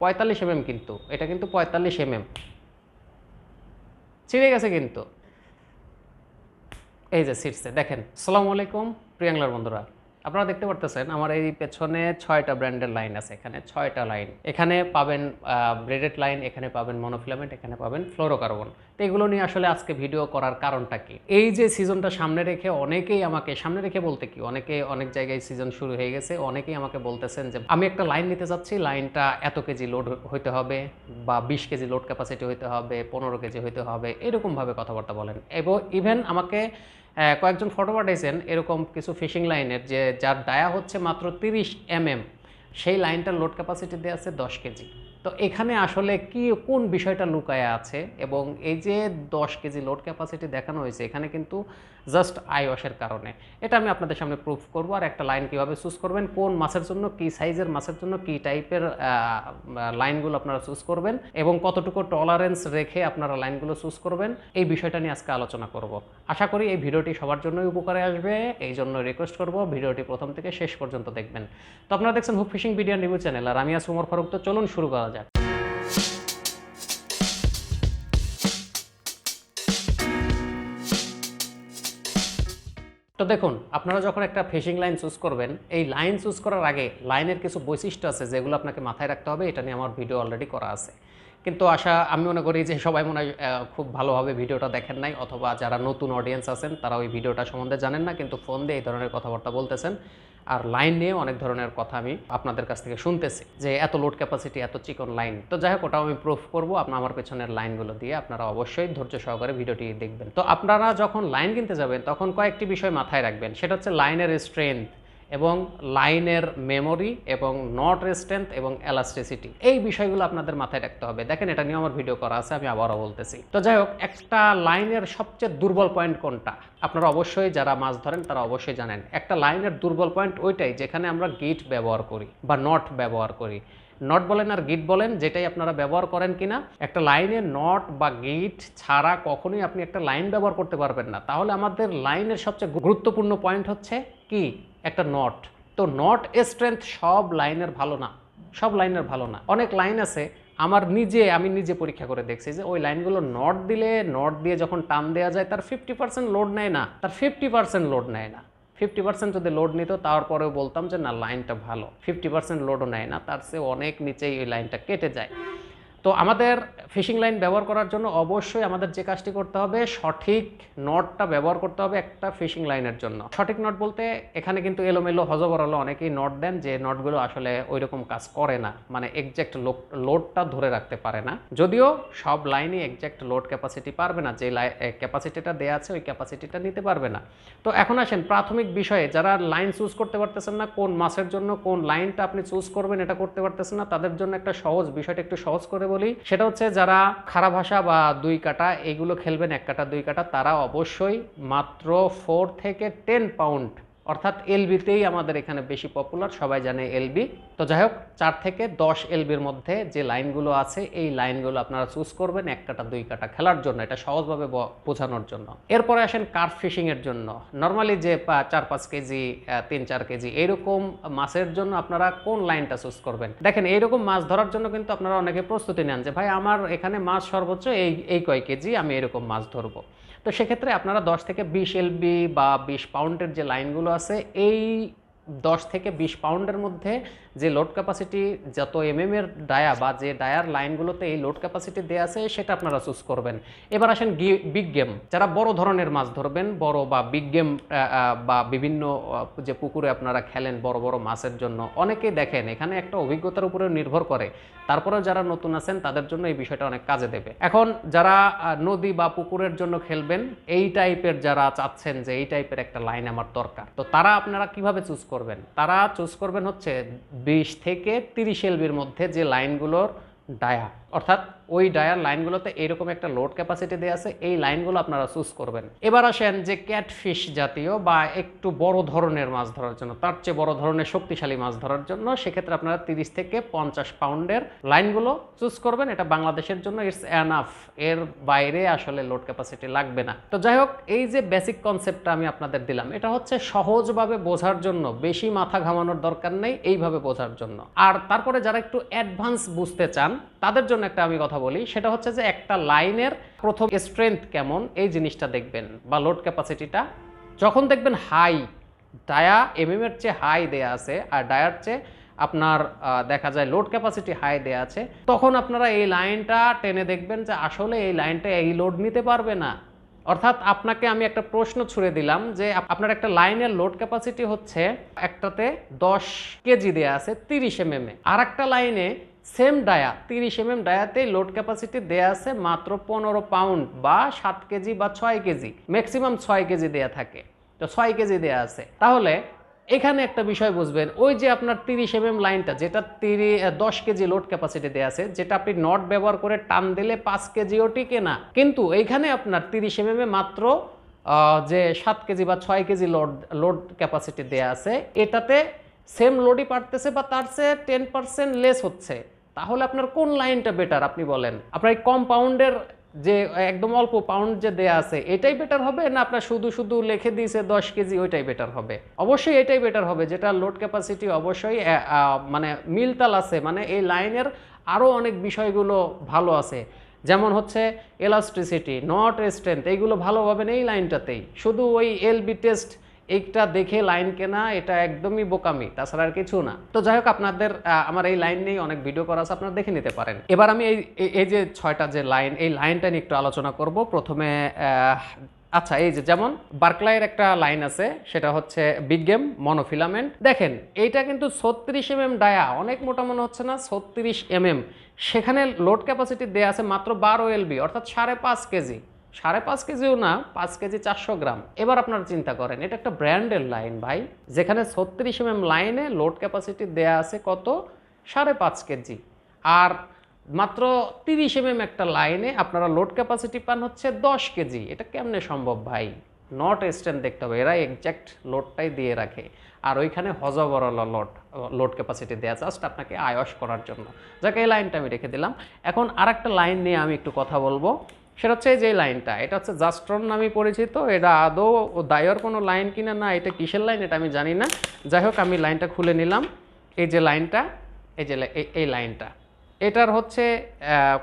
45 কিন্তু এটা কিন্তু 45 ছিঁড়ে গেছে কিন্তু। এই যে ছিঁড়ছে দেখেন। আসসালামু আলাইকুম প্রিয়াংলার বন্ধুরা, আপনারা দেখতে পারতেছেন আমার এই পেছনে 6টা ব্র্যান্ডের লাইন আছে। এখানে 6টা লাইন, এখানে পাবেন ব্রেডেড লাইন, এখানে পাবেন মনোফিলামেন্ট, এখানে পাবেন ফ্লোরোকার্বন। তো এগুলো নিয়ে আসলে আজকে ভিডিও করার কারণটা কি, এই যে সিজনটা সামনে রেখে অনেকেই আমাকে, সামনে রেখে বলতে কি, অনেকে অনেক জায়গায় সিজন শুরু হয়ে গেছে, অনেকেই আমাকে বলতেছেন যে আমি একটা লাইন নিতে যাচ্ছি, লাইনটা এত কেজি লোড হইতে হবে বা 20 কেজি লোড ক্যাপাসিটি হইতে হবে, 15 কেজি হইতে হবে, এরকমভাবে কথাবার্তা বলেন। এবং ইভেন আমাকে কয়েকজন ফটো পাঠাইছেন এরকম কিছু ফিশিং লাইনের, যে যার ডায়া হচ্ছে মাত্র 30 সেই লাইনটার লোড ক্যাপাসিটি দেওয়া আছে 10 কেজি। তো এখানে আসলে কি কোন বিষয়টা লুকায় আছে, এবং এই যে 10 কেজি লোড ক্যাপাসিটি দেখানো হয়েছে এখানে কিন্তু জাস্ট আইওয়াশের কারণে, এটা আমি আপনাদের সামনে প্রুফ করব। আর একটা লাইন কীভাবে চুজ করবেন, কোন মাছের জন্য, কী সাইজের মাছের জন্য কী টাইপের লাইনগুলো আপনারা চুজ করবেন, এবং কতটুকু টলারেন্স রেখে আপনারা লাইনগুলো চুজ করবেন, এই বিষয়টা নিয়ে আজকে আলোচনা করব। আশা করি এই ভিডিওটি সবার জন্যই উপকারে আসবে, এই জন্য রিকোয়েস্ট করব ভিডিওটি প্রথম থেকে শেষ পর্যন্ত দেখবেন। তো আপনারা দেখছেন hook fishing video review channel, আর আমি আছি ওমর ফারুক। তো চলুন শুরু করা যাক। তো দেখুন, আপনারা যখন একটা ফিশিং লাইন চুজ করবেন, এই লাইন চুজ করার আগে লাইনের কিছু বৈশিষ্ট্য আছে যেগুলো আপনাকে মাথায় রাখতে হবে। এটা নিয়ে আমার ভিডিও অলরেডি করা আছে, কিন্তু আমি মনে করি যে সবাই মনে হয় খুব ভালোভাবে ভিডিওটা দেখেন নাই, অথবা যারা নতুন অডিয়েন্স আছেন তারা ওই ভিডিওটা সম্বন্ধে জানেন না, কিন্তু ফোন দিয়ে এই ধরনের কথাবার্তা বলতেছেন। আর লাইন নিয়ে অনেক ধরনের কথা আমি আপনাদের কাছ থেকে শুনতেছি যে এত লোড ক্যাপাসিটি, এত চিকন লাইন। তো যাই হোক, ওটাও আমি প্রুফ করবো আমার পেছনের লাইনগুলো দিয়ে। আপনারা অবশ্যই ধৈর্য সহকারে ভিডিওটি দেখবেন। তো আপনারা যখন লাইন কিনতে যাবেন তখন কয়েকটি বিষয় মাথায় রাখবেন। সেটা হচ্ছে লাইনের স্ট্রেংথ, এবং লাইনের মেমোরি, এবং নট স্ট্রেংথ, এবং এলাস্টিসিটি। এই বিষয়গুলো আপনাদের মাথায় রাখতে হবে। দেখেন, এটা নিয়ে আমার ভিডিও করা আছে, আমি আবারও বলতেছি। তো যাই হোক, একটা লাইনের সবচেয়ে দুর্বল পয়েন্ট কোনটা, আপনারা অবশ্যই যারা মাছ ধরেন তারা অবশ্যই জানেন। একটা লাইনের দুর্বল পয়েন্ট ওইটাই যেখানে আমরা গিট ব্যবহার করি বা নট ব্যবহার করি। নট বলেন আর গিট বলেন, যেটাই আপনারা ব্যবহার করেন কিনা, একটা লাইনে নট বা গিট ছাড়া কখনোই আপনি একটা লাইন ব্যবহার করতে পারবেন না। তাহলে আমাদের লাইনের সবচেয়ে গুরুত্বপূর্ণ পয়েন্ট হচ্ছে কি, একটা নট। তো নট স্ট্রেংথ সব লাইনের ভালো না, সব লাইনের ভালো না। অনেক লাইন আছে আমি নিজে পরীক্ষা করে দেখছি যে ওই লাইনগুলো নট দিলে, নট দিয়ে যখন টান দেওয়া যায় তার 50% লোড নেয় না, তার 50% লোড নেয় না। 50% যদি লোড নিত তারপরেও বলতাম যে না, লাইনটা ভালো। 50% লোডও নেয় না, তার চেয়ে অনেক নিচেই ওই লাইনটা কেটে যায়। তো আমাদের ফিশিং লাইন ব্যবহার করার জন্য অবশ্যই আমাদের যে কাজটি করতে হবে, সঠিক নটটা ব্যবহার করতে হবে একটা ফিশিং লাইনের জন্য। সঠিক নট বলতে এখানে কিন্তু এলোমেলো হজবরল অনেকেই নট দেন, যে নটগুলো আসলে ওই রকম কাজ করে না, মানে এক্স্যাক্ট লোডটা ধরে রাখতে পারে না। যদিও সব লাইনই এক্স্যাক্ট লোড ক্যাপাসিটি পারবে না, যে ক্যাপাসিটিটা দেওয়া আছে ওই ক্যাপাসিটিটা নিতে পারবে না। তো এখন আসেন প্রাথমিক বিষয়ে, যারা লাইন চুজ করতে পারতেছেন না, কোন মাছের জন্য কোন লাইনটা আপনি চুজ করবেন এটা করতে পারতেছেন না, তাদের জন্য একটা সহজ বিষয়টা একটু সহজ করে বলি। সেটা হচ্ছে, যারা খারাপ ভাষা বা 2 কাটা এগুলো খেলবেন, 1 কাটা 2 কাটা, তারা অবশ্যই মাত্র 4 থেকে 10 পাউন্ড, অর্থাৎ এলবিতেই আমাদের এখানে বেশি পপুলার, সবাই জানে এলবি। তো যাই হোক, 4 থেকে 10 এলবির মধ্যে যে লাইনগুলো আছে এই লাইনগুলো আপনারা চুজ করবেন 1 কাটা 2 কাটা খেলার জন্য, এটা সহজভাবে বোঝানোর জন্য। এরপরে আসেন কার্প ফিশিং এর জন্য। নর্মালি যে 4-5 কেজি, 3-4 কেজি এইরকম মাছের জন্য আপনারা কোন লাইনটা চুজ করবেন। দেখেন, এইরকম মাছ ধরার জন্য কিন্তু আপনারা অনেকে প্রস্তুতি নেন যে ভাই আমার এখানে মাছ সর্বোচ্চ এই কয় কেজি, আমি এরকম মাছ ধরবো। তো সেক্ষেত্রে আপনারা 10 থেকে 20 এলবি বা 20 পাউন্ডের যে লাইনগুলো আছে, এই 10 থেকে 20 পাউন্ডের মধ্যে যে লোড ক্যাপাসিটি, যত এর ডায়া বা যে ডায়ার লাইনগুলোতে এই লোড ক্যাপাসিটি দেওয়া আছে সেটা আপনারা চুজ করবেন। এবার আসেন বিগ গেম, যারা বড় ধরনের মাছ ধরবেন, বড় বা বিগ গেম বা বিভিন্ন যে পুকুরে আপনারা খেলেন বড় বড় মাছের জন্য, অনেকেই দেখেন এখানে একটা অভিজ্ঞতার উপরে নির্ভর করে। তারপরেও যারা নতুন আছেন তাদের জন্য এই বিষয়টা অনেক কাজে দেবে। এখন যারা নদী বা পুকুরের জন্য খেলবেন, এই টাইপের যারা চাচ্ছেন যে এই টাইপের একটা লাইন আমার দরকার, তো তারা আপনারা কিভাবে চুজ করবেন, তারা চুজ করবেন হচ্ছে 20 থেকে 30 এলবির মধ্যে যে লাইনগুলোর ডায়া, অর্থাৎ ওই ডায়ার লাইনগুলোতে এইরকম একটা লোড ক্যাপাসিটি দেওয়া আছে, এই লাইনগুলো আপনারা চুজ করবেন। এবার আসেন যে ক্যাটফিশ জাতীয় বা একটু বড় ধরনের মাছ ধরার জন্য, তার চেয়ে বড় ধরনের শক্তিশালী মাছ ধরার জন্য, সেক্ষেত্রে আপনারা 30 থেকে 50 পাউন্ডের লাইনগুলো চুজ করবেন। এটা বাংলাদেশের জন্য ইটস এনাফ, এর বাইরে আসলে লোড ক্যাপাসিটি লাগবে না। তো যাই হোক, এই যে বেসিক কনসেপ্টটা আমি আপনাদের দিলাম, এটা হচ্ছে সহজভাবে বোঝার জন্য, বেশি মাথা ঘামানোর দরকার নেই, এইভাবে বোঝার জন্য। আর তারপরে যারা একটু অ্যাডভান্স বুঝতে চান তাদের জন্য একটা আমি কথা বলি, সেটা হচ্ছে যে একটা লাইনের প্রথম স্ট্রেংথ কেমন এই জিনিসটা দেখবেন, বা লোড ক্যাপাসিটিটা যখন দেখবেন হাই, ডায়া এমএম এর চেয়ে হাই দেয়া আছে আর ডায়ার চেয়ে আপনার দেখা যায় লোড ক্যাপাসিটি হাই দেয়া আছে, তখন আপনারা এই লাইনটা টেনে দেখবেন যে আসলে এই লাইনটা এই লোড নিতে পারবে না। অর্থাৎ আপনাকে আমি একটা প্রশ্ন ছুড়ে দিলাম যে আপনার একটা লাইনের লোড ক্যাপাসিটি হচ্ছে একটাতে 10 কেজি দেয়া আছে 30 এমএম এ, আর একটা লাইনে সেম ডায়া 30 এমএম ডায়াতে লোড ক্যাপাসিটি দেয়া আছে মাত্র 15 পাউন্ড বা 7 কেজি বা 6 কেজি, ম্যাক্সিমাম 6 কেজি দেয়া থাকে, তো 6 কেজি দেয়া আছে। তাহলে এখানে একটা বিষয় বুঝবেন, ওই যে আপনার 30 এমএম লাইনটা যেটা 10 কেজি লোড ক্যাপাসিটি দেয়া আছে, যেটা আপনি নট ব্যবহার করে টান দিলে 5 কেজিও টিকে না, কিন্তু এইখানে আপনার 30 এমএম এ মাত্র যে 7 কেজি বা 6 কেজি লোড ক্যাপাসিটি দেয়া আছে, এটাতে সেম লোডই পারতেছে বা তার চেয়ে 10% লেস হচ্ছে। তাহলে আপনার কোন লাইনটা বেটার আপনি বলেন? আপনার এই কম পাউন্ডের যে একদম অল্প পাউন্ড যে দেয়া আছে এটাই বেটার হবে, না আপনার শুধু শুধু লিখে দিয়েছে 10 কেজি ওইটাই বেটার হবে? অবশ্যই এটাই বেটার হবে, যেটা লোড ক্যাপাসিটি অবশ্যই মানে মিলতাল আছে, মানে এই লাইনের আরও অনেক বিষয়গুলো ভালো আছে, যেমন হচ্ছে এলাস্টিসিটি, নট স্ট্রেংথ, এইগুলো ভালো পাবেন এই লাইনটাতেই। শুধু ওই এলবি টেস্ট এইটা দেখে লাইন কেনা এটা একদমই বোকামি, তাছাড়া আর কিছু না। তো যাই হোক, আপনাদের আমার এই লাইন নিয়ে অনেক ভিডিও করা আছে, আপনারা দেখে নিতে পারেন। এবার আমি এই যে 6টা যে লাইন, এই লাইনটা নিয়ে একটু আলোচনা করব। প্রথমে আচ্ছা, এই যে যেমন বার্কলাইয়ের একটা লাইন আছে, সেটা হচ্ছে বিগ গেম মনোফিলামেন্ট। দেখেন এইটা কিন্তু 36 এমএম ডায়া, অনেক মোটা মনে হচ্ছে না? 36 এমএম, সেখানে লোড ক্যাপাসিটি দেওয়া আছে মাত্র 12 এলবি, অর্থাৎ 5.5 কেজি, 5.5 কেজিও না, 5 কেজি 400 গ্রাম। এবার আপনারা চিন্তা করেন, এটা একটা ব্র্যান্ডের লাইন ভাই, যেখানে 36 এমএম লাইনে লোড ক্যাপাসিটি দেয়া আছে কত? 5.5 কেজি, আর মাত্র 30 এমএম একটা লাইনে আপনারা লোড ক্যাপাসিটি পান হচ্ছে 10 কেজি। এটা কেমনে সম্ভব ভাই? নট স্ট্রেন্থ দেখতে হবে, এরা এক্স্যাক্ট লোডটাই দিয়ে রাখে, আর ওইখানে হজবরল লোড ক্যাপাসিটি দেওয়া, জাস্ট আপনাকে আয়স করার জন্য। যাকে এই লাইনটা আমি রেখে দিলাম। এখন আরেকটা লাইন নিয়ে আমি একটু কথা বলবো, সেটা হচ্ছে যে লাইনটা, এটা হচ্ছে জাস্ট্রন নামে পরিচিত। এটা আদৌ দায়র কোনো লাইন কিনা না, এটা কিসের লাইন এটা আমি জানি না। যাই হোক, আমি লাইনটা খুলে নিলাম। এই যে লাইনটা, এই যে এই লাইনটা, এটার হচ্ছে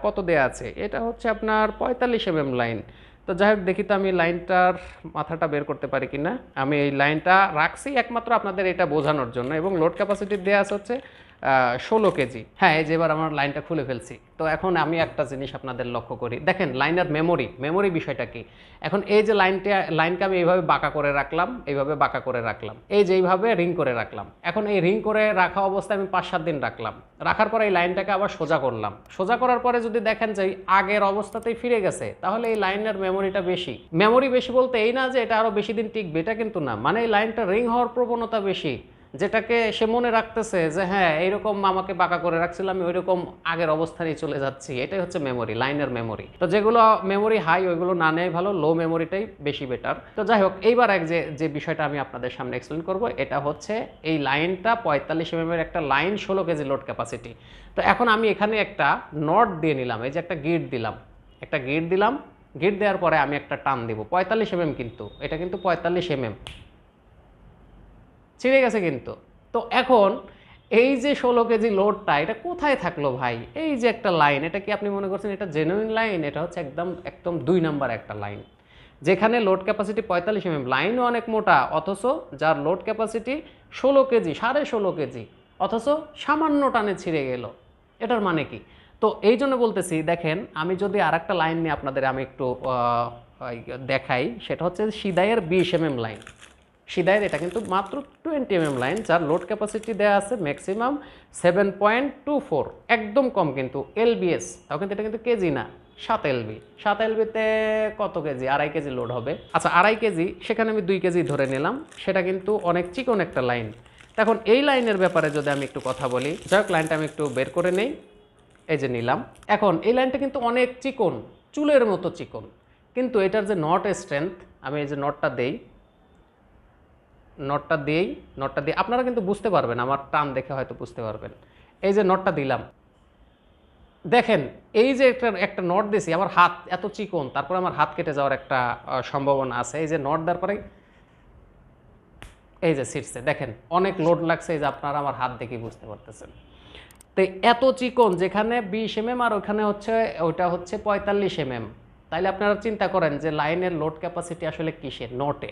কত দেয়া আছে? এটা হচ্ছে আপনার 45 এমএম লাইন। তো যাই হোক, দেখি তো আমি লাইনটার মাথাটা বের করতে পারি কিনা। আমি এই লাইনটা রাখছি একমাত্র আপনাদের এটা বোঝানোর জন্য, এবং লোড ক্যাপাসিটি দেওয়া আছে হচ্ছে 16 কেজি। হ্যাঁ, এই যে এবার আমার লাইনটা খুলে ফেলছি। তো এখন আমি একটা জিনিস আপনাদের লক্ষ্য করি, দেখেন লাইনের মেমোরি বিষয়টা কি। এখন এই যে লাইনকে আমি এইভাবে বাঁকা করে রাখলাম, এইভাবে বাঁকা করে রাখলাম, এই যে এইভাবে রিং করে রাখলাম। এখন এই রিং করে রাখা অবস্থায় আমি 5-7 দিন রাখলাম, রাখার পরে এই লাইনটাকে আবার সোজা করলাম। সোজা করার পরে যদি দেখেন যে আগের অবস্থাতেই ফিরে গেছে, তাহলে এই লাইনের মেমোরিটা বেশি। মেমোরি বেশি বলতে এই না যে এটা আরও বেশি দিন টিকবে, এটা কিন্তু না, মানে এই লাইনটা রিং হওয়ার প্রবণতা বেশি, যেটাকে সে মনে রাখতেছে যে হ্যাঁ এইরকম আমাকে বাঁকা করে রাখছিল, আমি ওইরকম আগের অবস্থানেই চলে যাচ্ছি। এটাই হচ্ছে মেমোরি, লাইনের মেমোরি। তো যেগুলো মেমোরি হাই ওইগুলো না নেয় ভালো, লো মেমোরিটাই বেশি বেটার। তো যাই হোক, এইবার যে বিষয়টা আমি আপনাদের সামনে এক্সপ্লেন করব, এটা হচ্ছে এই লাইনটা 45 এমএম এর একটা লাইন, 16 কেজি লোড ক্যাপাসিটি। তো এখন আমি এখানে একটা নট দিয়ে নিলাম, এই যে একটা গিট দিলাম, গিট দেওয়ার পরে আমি একটা টান দিব 45 এমএম, কিন্তু এটা কিন্তু 45 এমএম ছিঁড়ে গেছে কিন্তু। তো এখন এই যে 16 কেজি লোডটা, এটা কোথায় থাকলো ভাই? এই যে একটা লাইন, এটা কি আপনি মনে করছেন এটা জেনুইন লাইন? এটা হচ্ছে একদম 2 নাম্বার একটা লাইন, যেখানে লোড ক্যাপাসিটি 45 এমএম, লাইনও অনেক মোটা, অথচ যার লোড ক্যাপাসিটি 16 কেজি, 16.5 কেজি, অথচ সামান্য টানে ছিঁড়ে গেল। এটার মানে কি? তো এই জন্য বলতেছি, দেখেন আমি যদি আরেকটা লাইন নিয়ে আপনাদের আমি একটু দেখাই, সেটা হচ্ছে সিদাইয়ের 20 এমএম লাইন। সিদাইয়ের এটা কিন্তু মাত্র 20 এমএম লাইন, যার লোড ক্যাপাসিটি দেওয়া আছে ম্যাক্সিমাম 7.24, একদম কম কিন্তু এলবিএস, তাও কিন্তু এটা কিন্তু কেজি না, 7 এলবি। 7 এলবিতে কত কেজি? 2.5 কেজি লোড হবে। আচ্ছা, 2.5 কেজি, সেখানে আমি 2 কেজি ধরে নিলাম, সেটা কিন্তু অনেক চিকন একটা লাইন। এখন এই লাইনের ব্যাপারে যদি আমি একটু কথা বলি, যাই হোক লাইনটা আমি একটু বের করে নেই। এই যে নিলাম। এখন এই লাইনটা কিন্তু অনেক চিকন, চুলের মতো চিকন, কিন্তু এটার যে নট স্ট্রেংথ, আমি এই যে নটটা দিয়ে আপনারা কিন্তু বুঝতে পারবেন, আমার টান দেখে হয়তো বুঝতে পারবেন। এই যে নটটা দিলাম, দেখেন এই যে একটা নট দিয়েছি, আমার হাত এত চিকন, তারপর আমার হাত কেটে যাওয়ার একটা সম্ভাবনা আছে। এই যে নট দেওয়ার পরে এই যে ছিটছে, দেখেন অনেক লোড লাগছে, এই যে আপনারা আমার হাত দেখে বুঝতে পারতেছেন। তো এত চিকন, যেখানে 20 mm আর ওখানে হচ্ছে ওইটা হচ্ছে 45 mm, তাইলে আপনারা চিন্তা করেন যে লাইনের লোড ক্যাপাসিটি আসলে কিসের? নটে।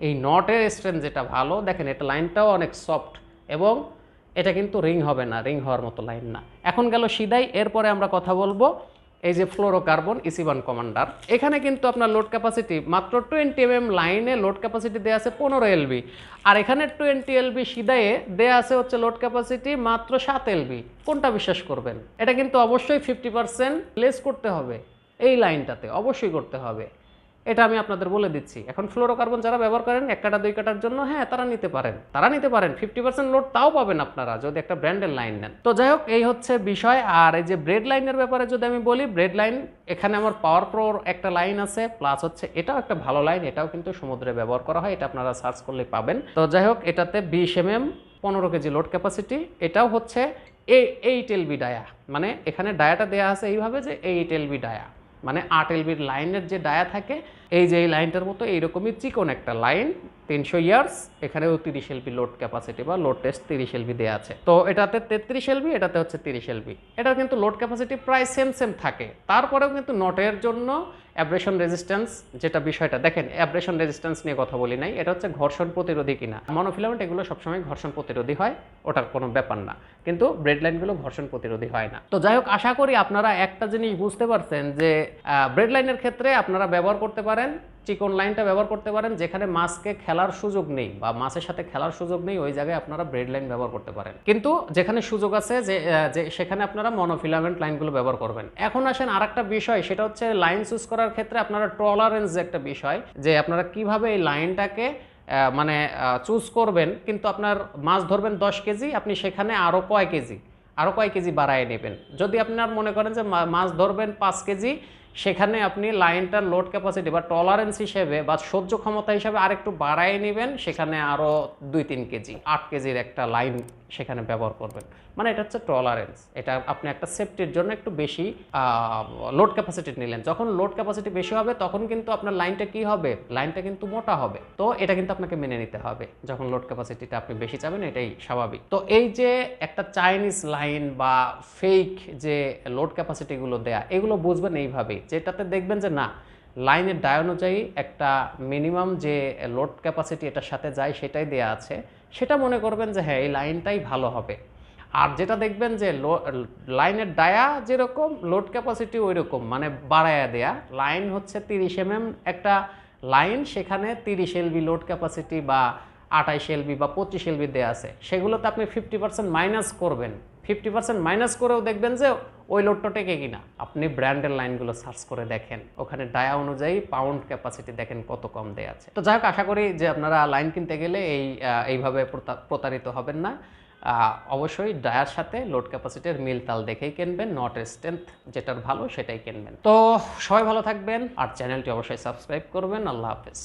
এই নটের স্ট্রেংথ যেটা ভালো, দেখেন এটা লাইনটাও অনেক সফট, এবং এটা কিন্তু রিং হবে না, রিং হওয়ার মতো লাইন না। এখন গেল সিধাই, এরপরে আমরা কথা বলবো এই যে ফ্লোরোকার্বন EC1 কমান্ডার। এখানে কিন্তু আপনার লোড ক্যাপাসিটি মাত্র 20 mm লাইনে লোড ক্যাপাসিটি দেওয়া আছে 15 LB, আর এখানে 20 LB সিধায়ে দেওয়া আছে হচ্ছে লোড ক্যাপাসিটি মাত্র 7 LB। কোনটা বিশ্বাস করবেন? এটা কিন্তু অবশ্যই 50% লেস করতে হবে, এই লাইনটাতে অবশ্যই করতে হবে, এটা আমি আপনাদের বলে দিচ্ছি। এখন ফ্লোরোকার্বন যারা ব্যবহার করেন 1 কাটা 2 কাটার জন্য, হ্যাঁ তারা নিতে পারেন 50% লোড তাও পাবেন আপনারা যদি একটা ব্র্যান্ডের লাইন নেন। তো যাই হোক, এই হচ্ছে বিষয়। আর এই যে ব্রেড লাইনের ব্যাপারে যদি আমি বলি, ব্রেড লাইন এখানে আমার পাওয়ার প্রোর একটা লাইন আছে, প্লাস হচ্ছে এটাও একটা ভালো লাইন, এটাও কিন্তু সমুদ্রে ব্যবহার করা হয়, এটা আপনারা সার্চ করলে পাবেন। তো যাই হোক, এটাতে 20 mm 15 কেজি লোড ক্যাপাসিটি, এটাও হচ্ছে 8 LB ডায়া, মানে এখানে ডায়াটা দেওয়া আছে এইভাবে যে 8 LB ডায়া, মানে 8 LBর লাইনের যে ডায়া থাকে, এই যে এই লাইনটার মতো এইরকমই চিকন একটা লাইন, 300 ইয়ার্স, এখানেও 30 LB লোড ক্যাপাসিটি বা লোড টেস্ট 30 LB দেওয়া আছে। তো এটাতে 33 LB, এটাতে হচ্ছে 30 LB। এটা কিন্তু লোড ক্যাপাসিটি প্রায় সেম থাকে, তারপরেও কিন্তু নটের জন্য অ্যাব্রেশন রেজিস্ট্যান্স, যেটা বিষয়টা দেখেন, অ্যাব্রেশন রেজিস্ট্যান্স নিয়ে কথা বলি নাই, এটা হচ্ছে ঘর্ষণ প্রতিরোধী কিনা। মনোফিলামেন্ট এগুলো সবসময় ঘর্ষণ প্রতিরোধী হয়, ওটার কোনো ব্যাপার না, কিন্তু ব্রেড লাইনগুলো ঘর্ষণ প্রতিরোধী হয় না। তো যাই হোক, আশা করি আপনারা একটা জিনিস বুঝতে পারছেন যে ব্রেড লাইনের ক্ষেত্রে আপনারা ব্যবহার করতে পারেন, চিকন লাইনটা ব্যবহার করতে পারেন, যেখানে মাছকে খেলার সুযোগ নেই বা মাছের সাথে খেলার সুযোগ নেই, ওই জায়গায় আপনারা ব্রেড লাইন ব্যবহার করতে পারেন। কিন্তু যেখানে সুযোগ আছে যে সেখানে আপনারা মনোফিলামেন্ট লাইনগুলো ব্যবহার করবেন। এখন আসেন আরেকটা বিষয়, সেটা হচ্ছে লাইন চুজ করার ক্ষেত্রে আপনারা টলারেন্স যে একটা বিষয়, যে আপনারা কিভাবে এই লাইনটাকে মানে চুজ করবেন। কিন্তু আপনার মাছ ধরবেন 10 কেজি, আপনি সেখানে আরও কয় কেজি বাড়ায় নেবেন। যদি আপনার মনে করেন যে মাছ ধরবেন 5 কেজি, সেখানে আপনি লাইনটার লোড ক্যাপাসিটি বা টলারেন্স হিসেবে বা সহ্য ক্ষমতা হিসেবে আরেকটু বাড়ায় নেবেন, সেখানে আরও 2-3 কেজি, 8 কেজির একটা লাইন সেখানে ব্যবহার করবেন। মানে এটা হচ্ছে টলারেন্স, এটা আপনি একটা সেফটির জন্য একটু বেশি লোড ক্যাপাসিটি নিলেন। যখন লোড ক্যাপাসিটি বেশি হবে তখন কিন্তু আপনার লাইনটা কি হবে? লাইনটা কিন্তু মোটা হবে। তো এটা কিন্তু আপনাকে মেনে নিতে হবে, যখন লোড ক্যাপাসিটিটা আপনি বেশি চাবেন, এটাই স্বাভাবিক। তো এই যে একটা চাইনিজ লাইন বা ফেক যে লোড ক্যাপাসিটিগুলো দেয়া, এগুলো বুঝবেন এইভাবেই, যেটাতে দেখবেন যে না, লাইনের ডায় অনুযায়ী একটা মিনিমাম যে লোড ক্যাপাসিটি এটার সাথে যায় সেটাই দেয়া আছে, সেটা মনে করবেন যে হ্যাঁ এই লাইনটাই ভালো হবে। আর যেটা দেখবেন যে লাইনের ডায়া যেরকম, লোড ক্যাপাসিটি ওই রকম, মানে বাড়ায়া দেয়া লাইন হচ্ছে 30 mm একটা লাইন, সেখানে 30 LB লোড ক্যাপাসিটি বা 28 LB বা 25 LB দেওয়া আছে, সেগুলোতে আপনি 50% মাইনাস করবেন। 50% মাইনাস করেও দেখবেন যে ওই লোডটা টেকে কিনা। আপনি ব্র্যান্ডের লাইনগুলো সার্চ করে দেখেন, ওখানে ডায়া অনুযায়ী পাউন্ড ক্যাপাসিটি দেখেন কত কম দেওয়া আছে। তো যাই হোক, আশা করি যে আপনারা লাইন কিনতে গেলে এইভাবে প্রতারিত হবেন না। অবশ্যই ডায়ার সাথে লোড ক্যাপাসিটির মিল তাল দেখেই কিনবেন, নট স্ট্রেংথ যেটার ভালো সেটাই কিনবেন। তো সবাই ভালো থাকবেন, আর চ্যানেলটি অবশ্যই সাবস্ক্রাইব করবেন। আল্লাহ হাফেজ।